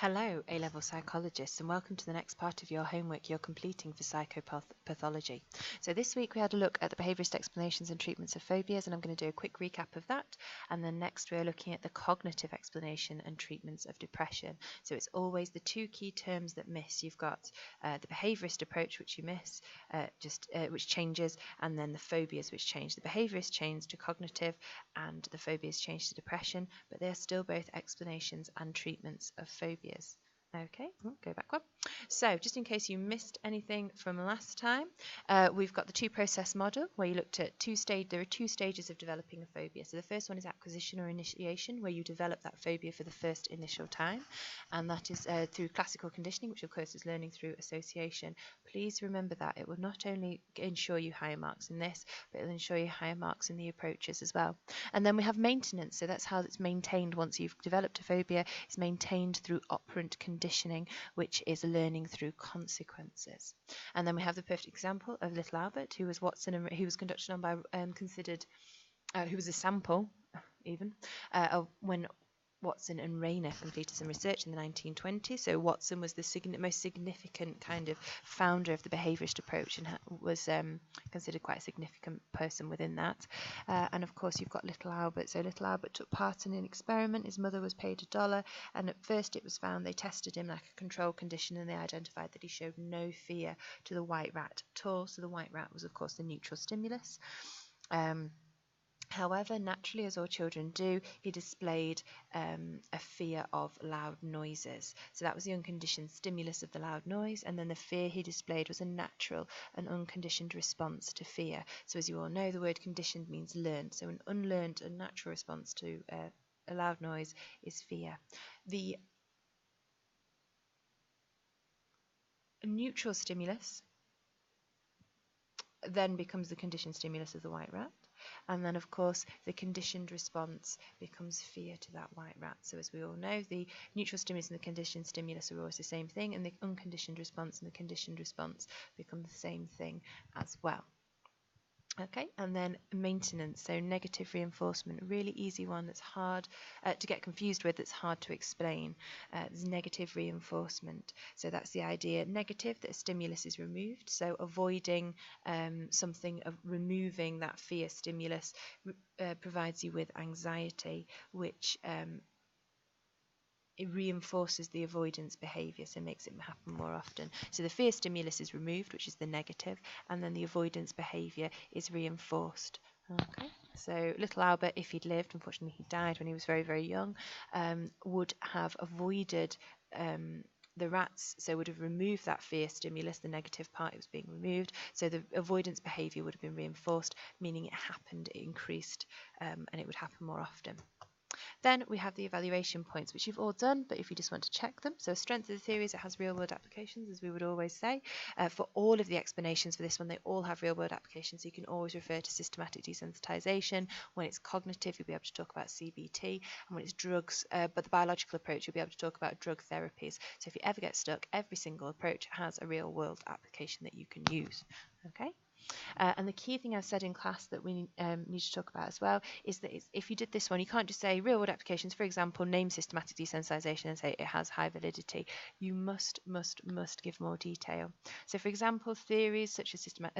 Hello, A-level psychologists, and welcome to the next part of your homework you're completing for psychopathology. So this week we had a look at the behaviourist explanations and treatments of phobias, and I'm going to do a quick recap of that. And then next we're looking at the cognitive explanation and treatments of depression. So it's always the two key terms that miss. You've got the behaviourist approach, which you miss, which changes, and then the phobias, which change. The behaviourist change to cognitive, and the phobias change to depression, but they're still both explanations and treatments of phobias. Okay, go back one. So just in case you missed anything from last time, we've got the two-process model where you looked at there are two stages of developing a phobia. So the first one is acquisition or initiation, where you develop that phobia for the first initial time, and that is through classical conditioning, which of course is learning through association. Please remember that it will not only ensure you higher marks in this, but it will ensure you higher marks in the approaches as well. And then we have maintenance, so that's how it's maintained once you've developed a phobia. It's maintained through operant conditioning, which is learning through consequences. And then we have the perfect example of little Albert, who was who was conducted on by who was a sample even of when Watson and Rayner completed some research in the 1920s. So Watson was the most significant kind of founder of the behaviourist approach and was considered quite a significant person within that. And of course you've got little Albert. So little Albert took part in an experiment. His mother was paid $1, and at first it was found they tested him like a control condition, and they identified that he showed no fear to the white rat at all. So the white rat was of course the neutral stimulus. However, naturally, as all children do, he displayed a fear of loud noises. So that was the unconditioned stimulus of the loud noise, and then the fear he displayed was a natural and unconditioned response to fear. So as you all know, the word conditioned means learned. So an unlearned, unnatural response to a loud noise is fear. The neutral stimulus then becomes the conditioned stimulus of the white rat. And then, of course, the conditioned response becomes fear to that white rat. So as we all know, the neutral stimulus and the conditioned stimulus are always the same thing, and the unconditioned response and the conditioned response become the same thing as well. Okay, and then maintenance, so negative reinforcement, a really easy one that's hard to get confused with, that's hard to explain. There's negative reinforcement, so that's the idea, negative, that a stimulus is removed, so avoiding something, of removing that fear stimulus provides you with anxiety, which it reinforces the avoidance behaviour, so makes it happen more often. So the fear stimulus is removed, which is the negative, and then the avoidance behaviour is reinforced. Okay, so little Albert, if he'd lived, unfortunately he died when he was very, very young, would have avoided the rats, so would have removed that fear stimulus, the negative part, it was being removed, so the avoidance behaviour would have been reinforced, meaning it happened, it increased, and it would happen more often. Then we have the evaluation points, which you've all done, but if you just want to check them. So strength of the theory is it has real-world applications, as we would always say. For all of the explanations for this one, they all have real-world applications, so you can always refer to systematic desensitization. When it's cognitive, you'll be able to talk about CBT, and when it's drugs, but the biological approach, you'll be able to talk about drug therapies. So if you ever get stuck, every single approach has a real-world application that you can use. Okay. And the key thing I've said in class that we need to talk about as well is that if you did this one, you can't just say real world applications, for example, name systematic desensitization and say it has high validity. You must give more detail. So for example, therapies such as systematic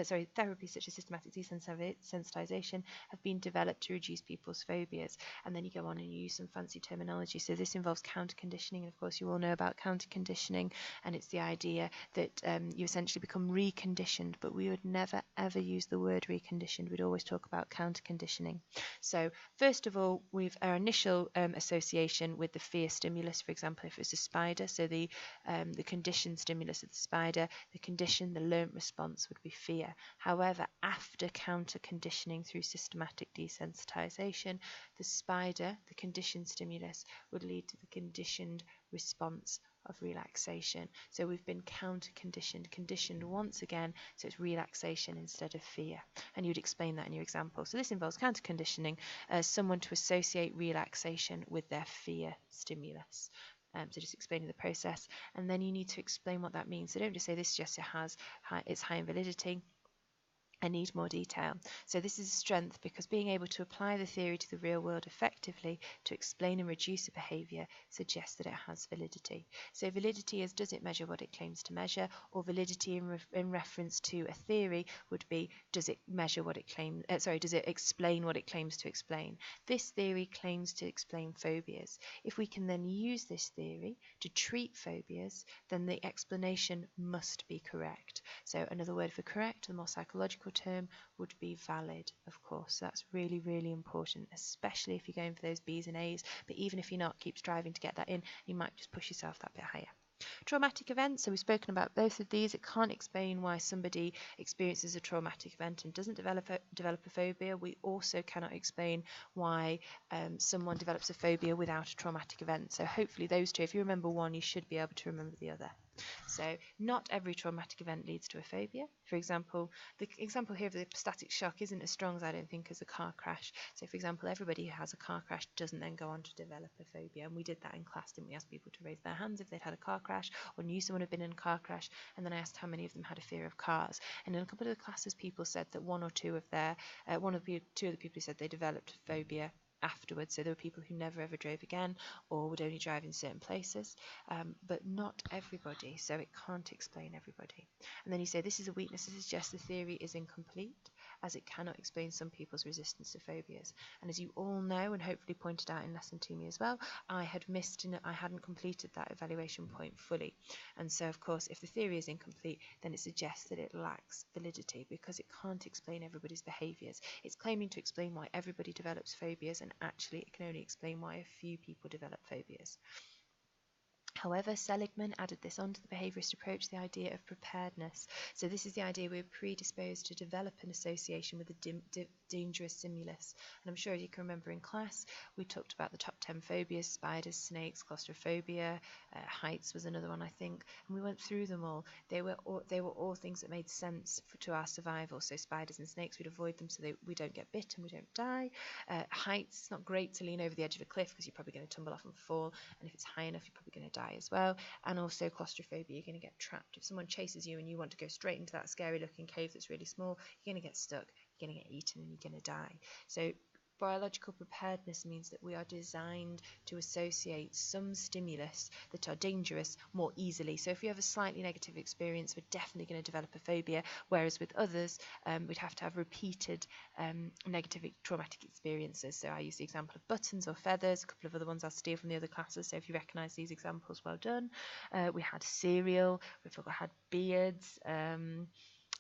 desensitization have been developed to reduce people's phobias. And then you go on and you use some fancy terminology. So this involves counter conditioning, and of course you all know about counter conditioning, and it's the idea that you essentially become reconditioned, but we would never ever use the word reconditioned. We'd always talk about counter conditioning. So first of all, we've our initial association with the fear stimulus. For example, if it's a spider, so the conditioned stimulus of the spider, the learnt response would be fear. However, after counter conditioning through systematic desensitization, the conditioned stimulus would lead to the conditioned response of relaxation. So we've been counter conditioned once again, so it's relaxation instead of fear. And you'd explain that in your example. So this involves counter conditioning someone to associate relaxation with their fear stimulus. So just explaining the process, and then you need to explain what that means. So don't just say this just it's high in validity. I need more detail. So this is a strength because being able to apply the theory to the real world effectively to explain and reduce a behaviour suggests that it has validity. So validity is, does it measure what it claims to measure, or validity in reference to a theory would be, does it measure what it claims, does it explain what it claims to explain? This theory claims to explain phobias. If we can then use this theory to treat phobias, then the explanation must be correct. So another word for correct, the more psychological term, would be valid, of course. So that's really, really important, especially if you're going for those B's and A's. But even if you're not, keep striving to get that in. You might just push yourself that bit higher. Traumatic events, so we've spoken about both of these. It can't explain why somebody experiences a traumatic event and doesn't develop a phobia. We also cannot explain why someone develops a phobia without a traumatic event. So hopefully those two, if you remember one, you should be able to remember the other. So not every traumatic event leads to a phobia. For example, the example here of the static shock isn't as strong as I don't think as a car crash. So for example, everybody who has a car crash doesn't then go on to develop a phobia. And we did that in class, didn't we? Asked people to raise their hands if they'd had a car crash or knew someone had been in a car crash. And then I asked how many of them had a fear of cars. And in a couple of the classes, people said that two of the people who said they developed a phobia afterwards. So there were people who never ever drove again or would only drive in certain places, but not everybody, so it can't explain everybody. And then you say this is a weakness to suggest the theory is incomplete, as it cannot explain some people's resistance to phobias. And as you all know, and hopefully pointed out in lesson 2 me as well, I hadn't completed that evaluation point fully. And so of course, if the theory is incomplete, then it suggests that it lacks validity because it can't explain everybody's behaviours. It's claiming to explain why everybody develops phobias, and actually it can only explain why a few people develop phobias. However, Seligman added this onto the behaviourist approach, the idea of preparedness. So this is the idea we're predisposed to develop an association with a dangerous stimulus. And I'm sure you can remember in class, we talked about the top 10 phobias: spiders, snakes, claustrophobia, heights was another one, I think. And we went through them all. They were all things that made sense to our survival. So spiders and snakes, we'd avoid them so we don't get bit and we don't die. Heights, it's not great to lean over the edge of a cliff because you're probably going to tumble off and fall. And if it's high enough, you're probably going to die as well. And also claustrophobia, you're going to get trapped. If someone chases you and you want to go straight into that scary looking cave that's really small, you're going to get stuck, you're going to get eaten, and you're going to die. So biological preparedness means that we are designed to associate some stimulus that are dangerous more easily. So if we have a slightly negative experience, we're definitely going to develop a phobia, whereas with others, we'd have to have repeated negative traumatic experiences. So I use the example of buttons or feathers. A couple of other ones I'll steal from the other classes, so if you recognise these examples, well done. We had cereal, we've had beards,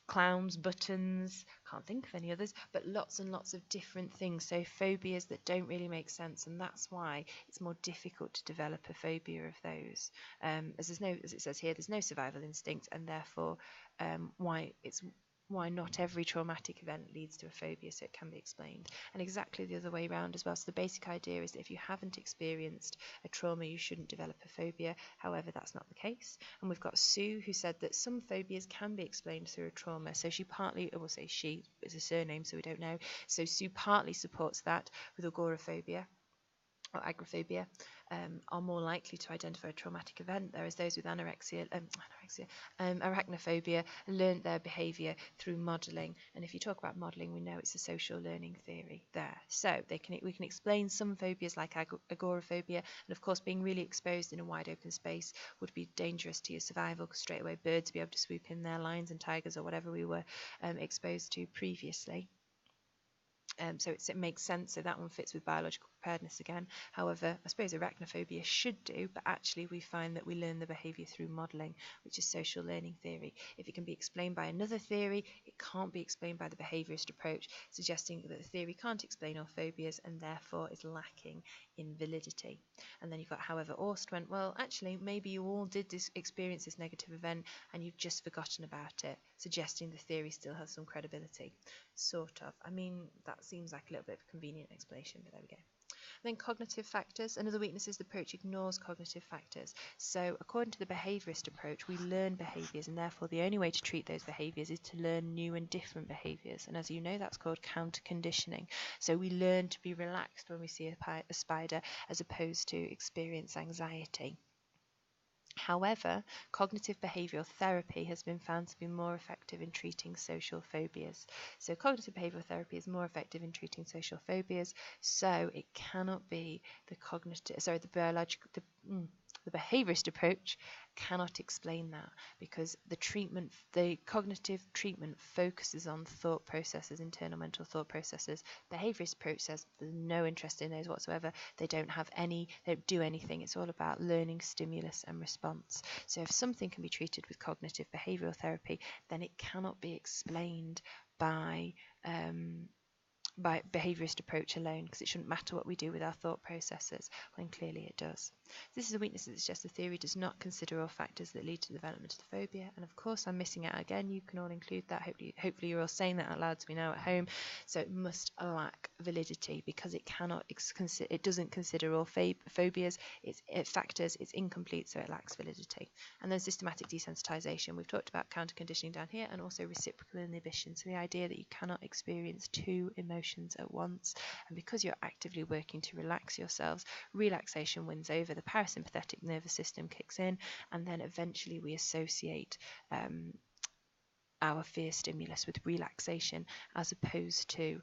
clowns, buttons, can't think of any others, but lots and lots of different things. So phobias that don't really make sense, and that's why it's more difficult to develop a phobia of those. As it says here, there's no survival instinct, and therefore why not every traumatic event leads to a phobia, so it can be explained. And exactly the other way around as well. So the basic idea is that if you haven't experienced a trauma, you shouldn't develop a phobia. However, that's not the case. And we've got Sue, who said that some phobias can be explained through a trauma. So she partly, I will say she is a surname, so we don't know. So Sue partly supports that with agoraphobia or agoraphobia, are more likely to identify a traumatic event, whereas those with arachnophobia learned their behaviour through modelling. And if you talk about modelling, we know it's a social learning theory there. So we can explain some phobias like agoraphobia, and of course being really exposed in a wide open space would be dangerous to your survival, because straight away birds would be able to swoop in there, lions and tigers or whatever we were exposed to previously. So it makes sense, so that one fits with biological preparedness again. However, I suppose arachnophobia should do, but actually we find that we learn the behaviour through modelling, which is social learning theory. If it can be explained by another theory, it can't be explained by the behaviourist approach, suggesting that the theory can't explain all phobias and therefore is lacking in validity. And then you've got, however, Orst went, well, actually, maybe you all did experience this negative event and you've just forgotten about it, suggesting the theory still has some credibility. Sort of. I mean, that seems like a little bit of a convenient explanation, but there we go. Then cognitive factors. Another weakness is the approach ignores cognitive factors. So according to the behaviourist approach, we learn behaviours, and therefore the only way to treat those behaviours is to learn new and different behaviours. And as you know, that's called counter conditioning. So we learn to be relaxed when we see a spider, as opposed to experience anxiety. However, cognitive behavioural therapy has been found to be more effective in treating social phobias. So cognitive behavioural therapy is more effective in treating social phobias, so it cannot be the behaviourist approach cannot explain that, because the cognitive treatment focuses on thought processes, internal mental thought processes. Behaviourist approach says there's no interest in those whatsoever. They don't do anything. It's all about learning, stimulus and response. So if something can be treated with cognitive behavioural therapy, then it cannot be explained by behaviourist approach alone, because it shouldn't matter what we do with our thought processes, when clearly it does. This is a weakness that suggests the theory does not consider all factors that lead to the development of the phobia. And of course, I'm missing out again. You can all include that. Hopefully you're all saying that out loud to me now at home. So it must lack validity, because it doesn't consider all phobias. It's factors. It's incomplete, so it lacks validity. And then systematic desensitization. We've talked about counter conditioning down here, and also reciprocal inhibition. So the idea that you cannot experience two emotions at once, and because you're actively working to relax yourselves, relaxation wins over. The parasympathetic nervous system kicks in, and then eventually we associate our fear stimulus with relaxation as opposed to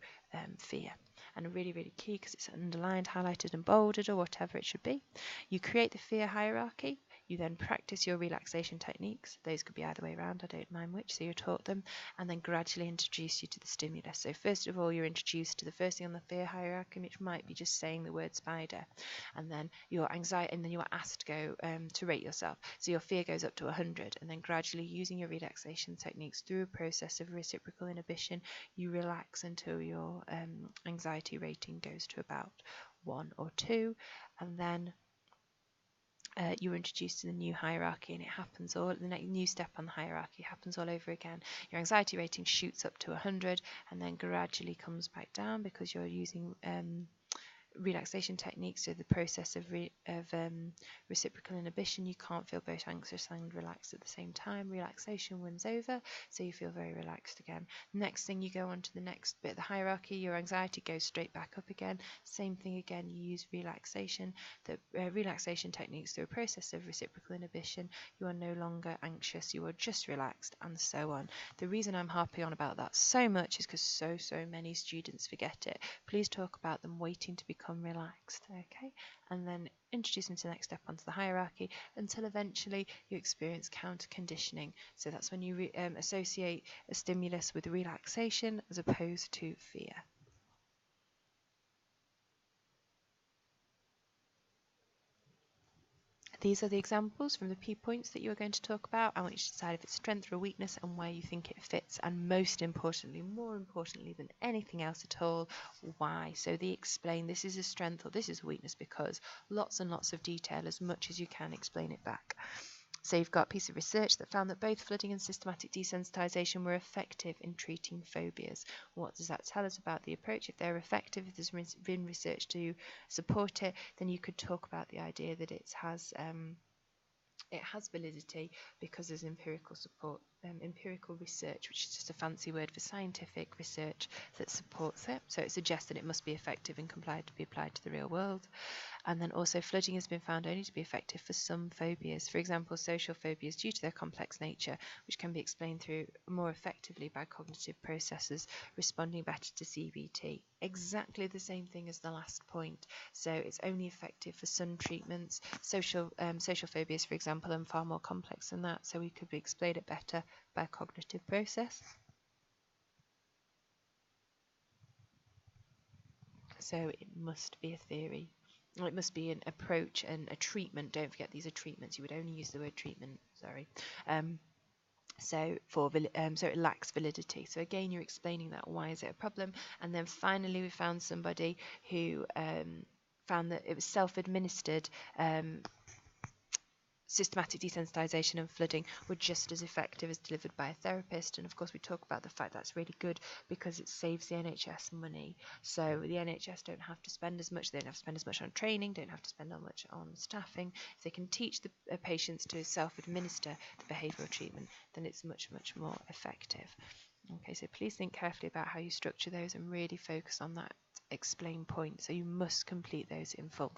fear. And really, really key, because it's underlined, highlighted and bolded, or whatever it should be. You create the fear hierarchy. You then practice your relaxation techniques. Those could be either way around, I don't mind which, so you're taught them, and then gradually introduce you to the stimulus. So first of all, you're introduced to the first thing on the fear hierarchy, which might be just saying the word spider, and then your anxiety, and then you are asked to go to rate yourself. So your fear goes up to 100, and then gradually, using your relaxation techniques through a process of reciprocal inhibition, you relax until your anxiety rating goes to about 1 or 2, and then you're introduced to the new hierarchy, and it happens all, the next new step on the hierarchy happens all over again. Your anxiety rating shoots up to 100 and then gradually comes back down, because you're using relaxation techniques. So the process of reciprocal inhibition, you can't feel both anxious and relaxed at the same time. Relaxation wins over, so you feel very relaxed again. Next thing, you go on to the next bit of the hierarchy, your anxiety goes straight back up again. Same thing again, you use relaxation. The relaxation techniques through a process of reciprocal inhibition, you are no longer anxious, you are just relaxed, and so on. The reason I'm harping on about that so much is because so many students forget it. Please talk about them waiting to become relaxed, okay, and then introduce them to the next step onto the hierarchy, until eventually you experience counter conditioning. So that's when you associate a stimulus with relaxation as opposed to fear. These are the examples from the P points that you're going to talk about. I want you to decide if it's strength or weakness and where you think it fits, and most importantly, more importantly than anything else at all, why. So the explain, this is a strength or this is a weakness, because lots and lots of detail, as much as you can explain it back. So you've got a piece of research that found that both flooding and systematic desensitization were effective in treating phobias. What does that tell us about the approach? If they're effective, if there's been research to support it, then you could talk about the idea that it has validity, because there's empirical support, empirical research, which is just a fancy word for scientific research that supports it. So it suggests that it must be effective and to be applied to the real world. And then also, flooding has been found only to be effective for some phobias. For example, social phobias, due to their complex nature, which can be explained through more effectively by cognitive processes, responding better to CBT. Exactly the same thing as the last point. So it's only effective for some treatments. Social phobias, for example, are far more complex than that, so we could explain it better by a cognitive process. So it must be a theory. Well, it must be an approach and a treatment. Don't forget, these are treatments. You would only use the word treatment. Sorry. So it lacks validity. So again, you're explaining that. Why is it a problem? And then finally, we found somebody who found that it was self-administered. Systematic desensitization and flooding were just as effective as delivered by a therapist. And of course, we talk about the fact that's really good, because it saves the NHS money. So the NHS don't have to spend as much, they don't have to spend as much on training, don't have to spend as much on staffing. If they can teach the patients to self-administer the behavioural treatment, then it's much more effective. Okay, so please think carefully about how you structure those and really focus on that explain point. So you must complete those in full.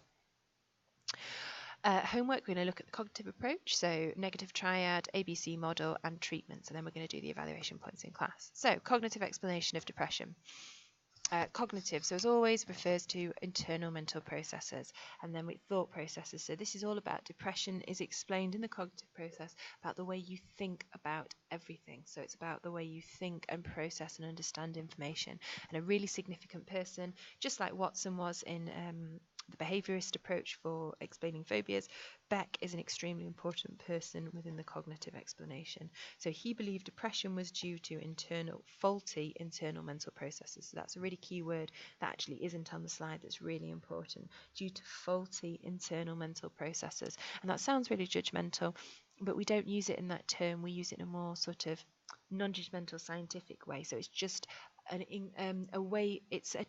Homework, we're going to look at the cognitive approach, so negative triad, ABC model, and treatments, and then we're going to do the evaluation points in class. So, cognitive explanation of depression. Cognitive, so as always, refers to internal mental processes, and then with thought processes. So this is all about depression is explained in the cognitive process about the way you think about everything. So it's about the way you think and process and understand information. And a really significant person, just like Watson was in the behaviourist approach for explaining phobias, Beck is an extremely important person within the cognitive explanation. So he believed depression was due to faulty internal mental processes. So that's a really key word that actually isn't on the slide that's really important. Due to faulty internal mental processes. And that sounds really judgmental, but we don't use it in that term. We use it in a more sort of non-judgmental scientific way. So it's just a way, it's a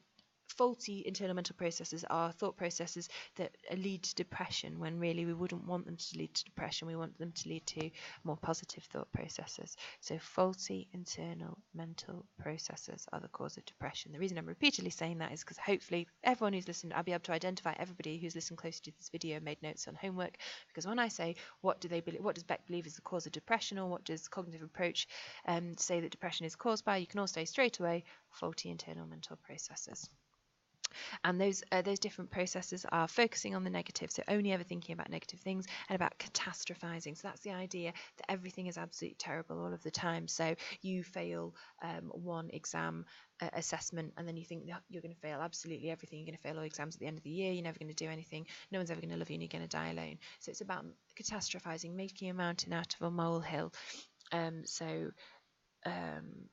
faulty internal mental processes are thought processes that lead to depression, when really we wouldn't want them to lead to depression. We want them to lead to more positive thought processes. So faulty internal mental processes are the cause of depression. The reason I'm repeatedly saying that is because hopefully everyone who's listened, I'll be able to identify everybody who's listened closely to this video and made notes on homework, because when I say what does Beck believe is the cause of depression, or what does cognitive approach say that depression is caused by, you can all say straight away faulty internal mental processes. And those different processes are focusing on the negative, so only ever thinking about negative things, and about catastrophizing. So that's the idea that everything is absolutely terrible all of the time. So you fail one exam assessment, and then you think that you're going to fail absolutely everything. You're going to fail all exams at the end of the year. You're never going to do anything. No one's ever going to love you, and you're going to die alone. So it's about catastrophizing, making a mountain out of a molehill.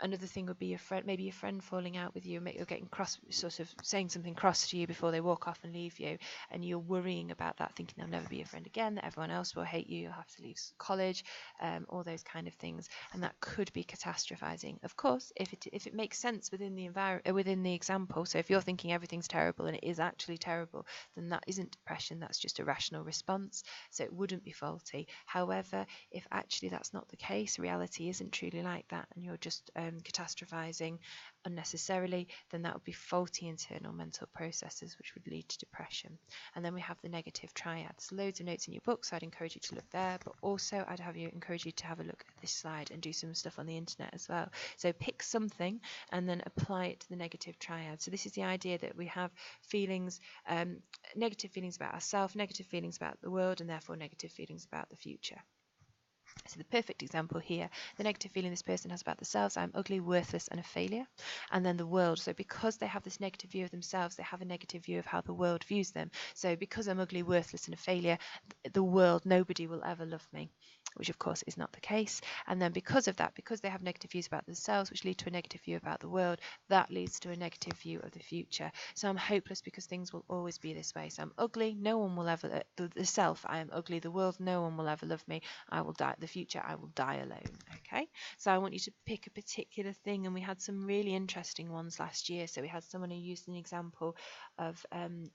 Another thing would be maybe your friend falling out with you, you're getting cross, sort of saying something cross to you before they walk off and leave you, and you're worrying about that, thinking they'll never be your friend again, that everyone else will hate you, you'll have to leave college, all those kind of things, and that could be catastrophizing. Of course, if it makes sense within the example, so if you're thinking everything's terrible and it is actually terrible, then that isn't depression, that's just a rational response, so it wouldn't be faulty. However, if actually that's not the case, reality isn't truly like that, and you're just catastrophizing unnecessarily, then that would be faulty internal mental processes, which would lead to depression. And then we have the negative triads. Loads of notes in your book, so I'd encourage you to look there, but also I'd encourage you to have a look at this slide and do some stuff on the internet as well. So pick something and then apply it to the negative triad. So this is the idea that we have feelings, negative feelings about ourselves, negative feelings about the world, and therefore negative feelings about the future. So the perfect example here, the negative feeling this person has about themselves, I'm ugly, worthless, and a failure. And then the world, so because they have this negative view of themselves, they have a negative view of how the world views them. So because I'm ugly, worthless, and a failure, the world, nobody will ever love me, which of course is not the case. And then because of that, because they have negative views about themselves, which lead to a negative view about the world, that leads to a negative view of the future. So I'm hopeless because things will always be this way. So I'm ugly, no one will ever, the self, I am ugly, the world, no one will ever love me, I will die, the future, I will die alone. Okay, so I want you to pick a particular thing, and we had some really interesting ones last year. So we had someone who used an example of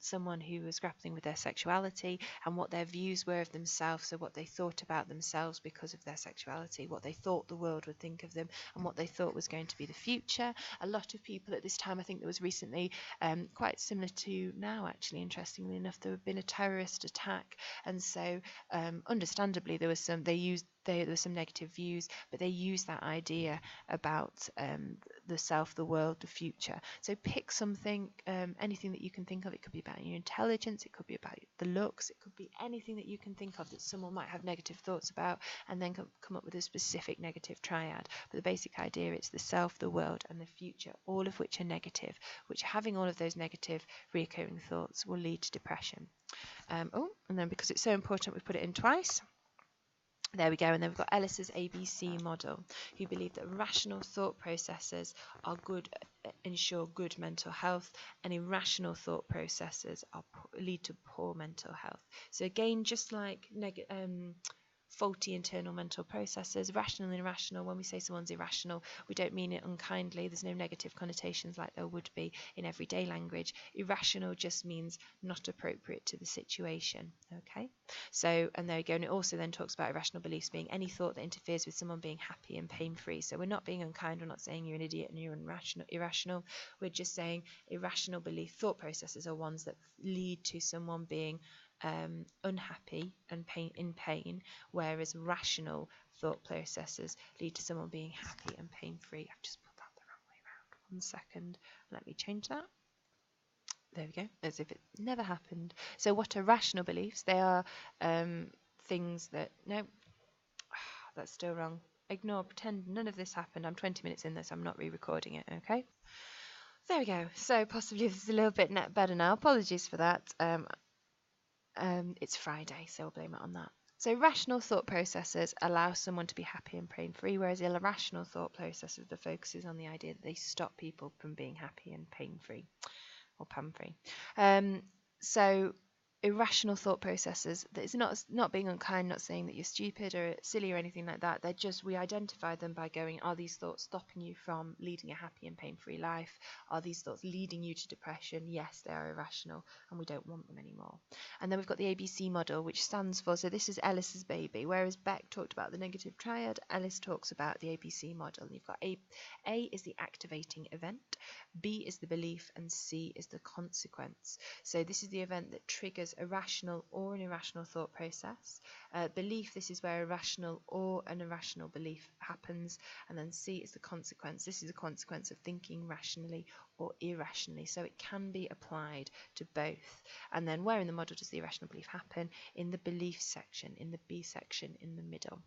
someone who was grappling with their sexuality and what their views were of themselves, so what they thought about themselves because of their sexuality, what they thought the world would think of them, and what they thought was going to be the future. A lot of people at this time, I think there was recently, quite similar to now actually, interestingly enough, there had been a terrorist attack, and so understandably there was some, there were some negative views, but they use that idea about the self, the world, the future. So pick something, anything that you can think of. It could be about your intelligence, it could be about the looks, it could be anything that you can think of that someone might have negative thoughts about, and then come up with a specific negative triad. But the basic idea is the self, the world, and the future, all of which are negative, which having all of those negative reoccurring thoughts will lead to depression. And then because it's so important, we put it in twice. There we go, and then we've got Ellis's ABC model, who believed that rational thought processes are good, ensure good mental health, and irrational thought processes lead to poor mental health. So again, just like faulty internal mental processes, rational and irrational, when we say someone's irrational, we don't mean it unkindly. There's no negative connotations like there would be in everyday language. Irrational just means not appropriate to the situation. Okay, so, and there you go. And it also then talks about irrational beliefs being any thought that interferes with someone being happy and pain-free. So we're not being unkind, we're not saying you're an idiot and you're irrational. We're just saying irrational thought processes are ones that lead to someone being unhappy and in pain, whereas rational thought processes lead to someone being happy and pain-free. I've just put that the wrong way around. 1 second. Let me change that. There we go, as if it never happened. So what are rational beliefs? They are things that... No, that's still wrong. Ignore, pretend none of this happened. I'm 20 minutes in this, I'm not re-recording it, okay? There we go. So possibly this is a little bit better now. Apologies for that. It's Friday, so we'll blame it on that. So rational thought processes allow someone to be happy and pain-free, whereas irrational thought processes, the focus is on the idea that they stop people from being happy and pain-free or pan-free. So irrational thought processes, that is not being unkind, not saying that you're stupid or silly or anything like that. They're just, we identify them by going, are these thoughts stopping you from leading a happy and pain-free life? Are these thoughts leading you to depression? Yes, they are irrational and we don't want them anymore. And then we've got the ABC model, which stands for, so this is Ellis's baby, whereas Beck talked about the negative triad, Ellis talks about the ABC model. And you've got A is the activating event, B is the belief, and C is the consequence. So this is the event that triggers a rational or an irrational thought process. Belief, this is where a rational or an irrational belief happens. And then C is the consequence. This is the consequence of thinking rationally or irrationally. So it can be applied to both. And then where in the model does the irrational belief happen? In the belief section, in the B section, in the middle.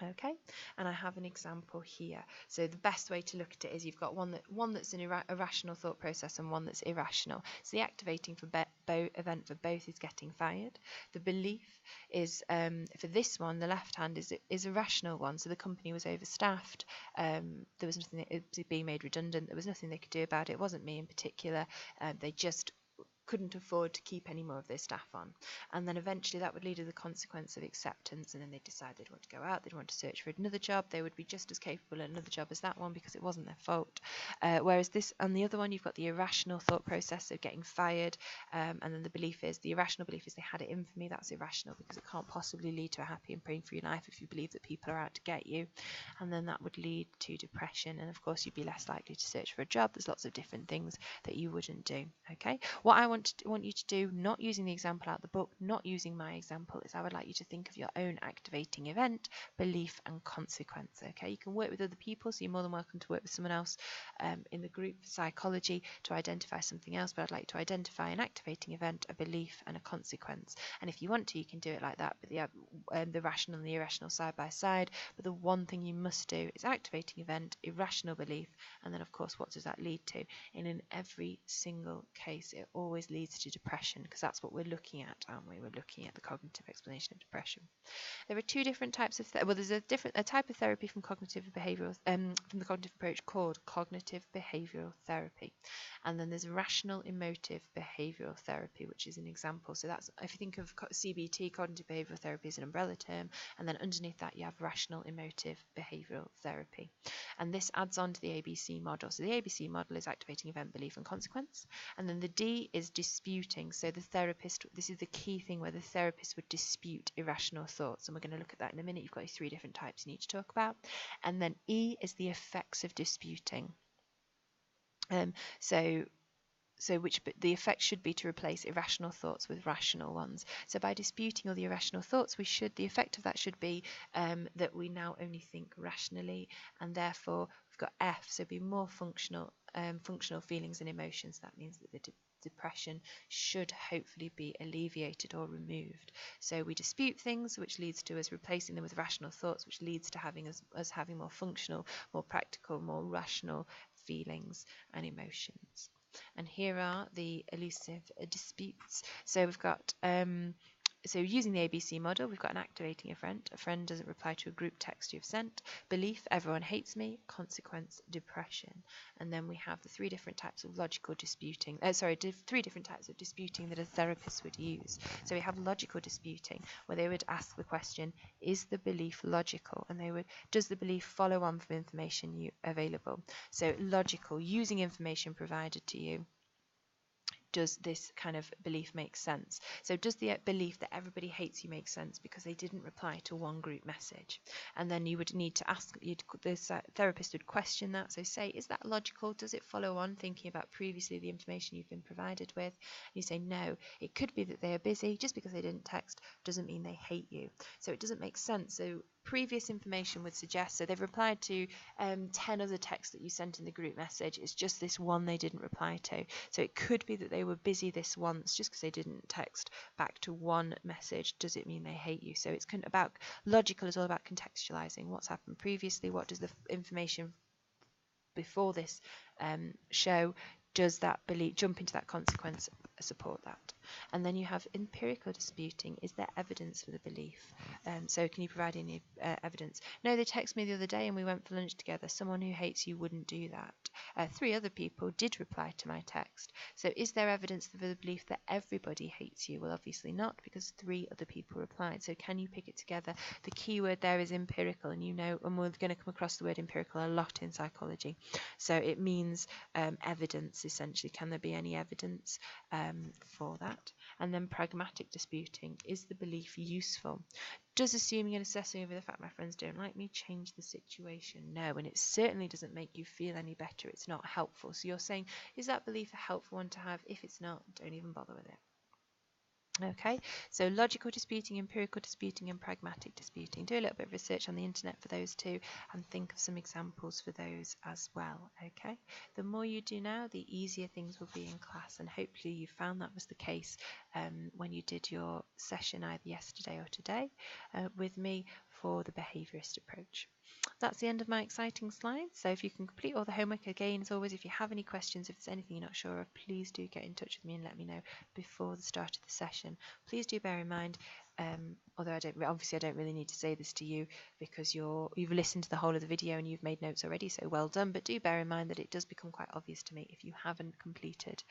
Okay, and I have an example here. So the best way to look at it is you've got one that's an irrational thought process and one that's irrational. So the activating for event for both is getting fired. The belief is for this one, the left hand is a rational one. So the company was overstaffed. There was nothing, it was being made redundant. There was nothing they could do about it. It wasn't me in particular. They just couldn't afford to keep any more of their staff on, and then eventually that would lead to the consequence of acceptance, and then they'd decide they'd want to go out, they'd want to search for another job. They would be just as capable at another job as that one because it wasn't their fault. Whereas this, on the other one, you've got the irrational thought process of getting fired, and then the irrational belief is they had it in for me. That's irrational because it can't possibly lead to a happy and pain-free life if you believe that people are out to get you, and then that would lead to depression, and of course you'd be less likely to search for a job. There's lots of different things that you wouldn't do. Okay, what I want you to do, not using the example out of the book, not using my example, is I would like you to think of your own activating event, belief and consequence. Okay, you can work with other people, so you're more than welcome to work with someone else in the group for psychology to identify something else, but I'd like to identify an activating event, a belief and a consequence. And if you want to, you can do it like that, but the rational and the irrational side by side. But the one thing you must do is activating event, irrational belief, and then of course what does that lead to? And in every single case it always leads to depression, because that's what we're looking at, aren't we? We're looking at the cognitive explanation of depression. There are two different types of there's a type of therapy from cognitive behavioral from the cognitive approach called cognitive behavioral therapy, and then there's rational emotive behavioral therapy, which is an example. So that's, if you think of CBT, cognitive behavioral therapy, is an umbrella term, and then underneath that you have rational emotive behavioral therapy, and this adds on to the ABC model. So the ABC model is activating event, belief and consequence, and then the D is disputing. So the therapist, this is the key thing where the therapist would dispute irrational thoughts, and we're going to look at that in a minute. You've got 3 different types you need to talk about. And then E is the effects of disputing. The effect should be to replace irrational thoughts with rational ones. So by disputing all the irrational thoughts, the effect of that should be that we now only think rationally, and therefore we've got F, so be more functional feelings and emotions. That means that the depression should hopefully be alleviated or removed. So we dispute things, which leads to us replacing them with rational thoughts, which leads to us having more functional, more practical, more rational feelings and emotions. And here are the elusive disputes. So we've got so using the ABC model, we've got an activating event. A friend doesn't reply to a group text you've sent. Belief, everyone hates me. Consequence, depression. And then we have the 3 different types of logical disputing. 3 different types of disputing that a therapist would use. So we have logical disputing, where they would ask the question, is the belief logical? And does the belief follow on from information available? So logical, using information provided to you. does this kind of belief make sense? So does the belief that everybody hates you make sense because they didn't reply to one group message? And then you would need to ask, the therapist would question that. So say, is that logical? Does it follow on thinking about previously the information you've been provided with? And you say, no, it could be that they are busy. Just because they didn't text doesn't mean they hate you. So it doesn't make sense. So previous information would suggest, so they've replied to 10 other texts that you sent in the group message. It's just this one they didn't reply to. So it could be that they were busy this once. Just because they didn't text back to one message, does it mean they hate you? So it's about logical is all about contextualizing what's happened previously. What does the information before this show? Does that belief jump into that consequence, support that? And then you have empirical disputing. Is there evidence for the belief? So can you provide any evidence? No, they texted me the other day and we went for lunch together. Someone who hates you wouldn't do that. 3 other people did reply to my text. So is there evidence for the belief that everybody hates you? Well, obviously not, because 3 other people replied. So can you pick it together? The key word there is empirical, and and we're going to come across the word empirical a lot in psychology. So it means evidence, essentially. Can there be any evidence for that? And then pragmatic disputing. Is the belief useful? Does assuming and assessing over the fact my friends don't like me change the situation? No, and it certainly doesn't make you feel any better. It's not helpful. So you're saying, is that belief a helpful one to have? If it's not, don't even bother with it. Okay, so logical disputing, empirical disputing, and pragmatic disputing. Do a little bit of research on the internet for those two and think of some examples for those as well. Okay, the more you do now, the easier things will be in class, and hopefully you found that was the case when you did your session either yesterday or today with me for the behaviourist approach. That's the end of my exciting slides. So if you can complete all the homework, again, as always, if you have any questions, if there's anything you're not sure of, please do get in touch with me and let me know before the start of the session. Please do bear in mind, although I don't really need to say this to you because you've listened to the whole of the video and you've made notes already, so well done, but do bear in mind that it does become quite obvious to me if you haven't completed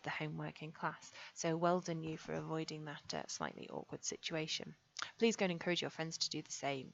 the homework in class. So well done you for avoiding that slightly awkward situation. Please go and encourage your friends to do the same.